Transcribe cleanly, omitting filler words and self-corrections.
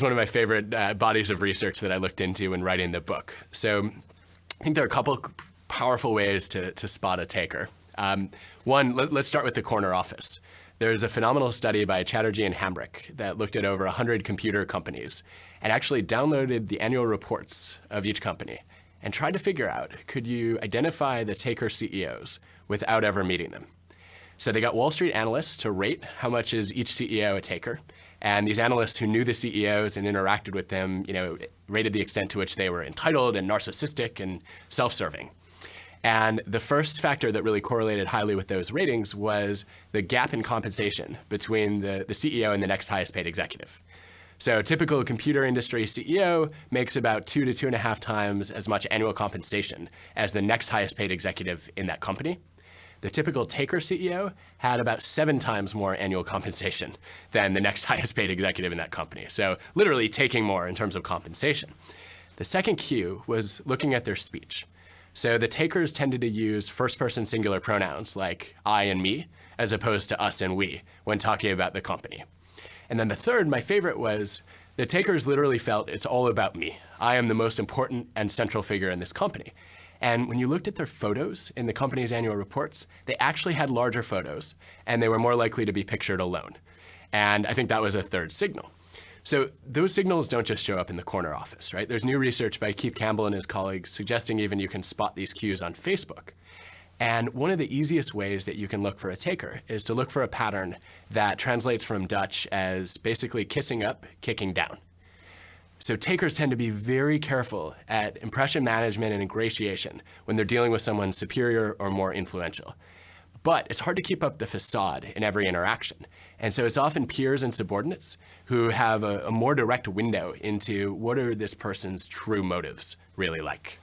It's one of my favorite bodies of research that I looked into when writing the book. So I think there are a couple powerful ways to spot a taker. One, let's start with the corner office. There's a phenomenal study by Chatterjee and Hambrick that looked at over 100 computer companies and actually downloaded the annual reports of each company and tried to figure out, could you identify the taker CEOs without ever meeting them? So they got Wall Street analysts to rate how much is each CEO a taker. And these analysts who knew the CEOs and interacted with them, rated the extent to which they were entitled and narcissistic and self-serving. And the first factor that really correlated highly with those ratings was the gap in compensation between the CEO and the next highest paid executive. So a typical computer industry CEO makes about 2 to 2.5 times as much annual compensation as the next highest paid executive in that company. The typical taker CEO had about 7 times more annual compensation than the next highest paid executive in that company. So literally taking more in terms of compensation. The second cue was looking at their speech. So the takers tended to use first-person singular pronouns like I and me, as opposed to us and we when talking about the company. And then the third, my favorite, was the takers literally felt it's all about me. I am the most important and central figure in this company. And when you looked at their photos in the company's annual reports, they actually had larger photos, and they were more likely to be pictured alone. And I think that was a third signal. So those signals don't just show up in the corner office, right? There's new research by Keith Campbell and his colleagues suggesting even you can spot these cues on Facebook. And one of the easiest ways that you can look for a taker is to look for a pattern that translates from Dutch as basically kissing up, kicking down. So takers tend to be very careful at impression management and ingratiation when they're dealing with someone superior or more influential. But it's hard to keep up the facade in every interaction. And so it's often peers and subordinates who have a more direct window into what are this person's true motives really like.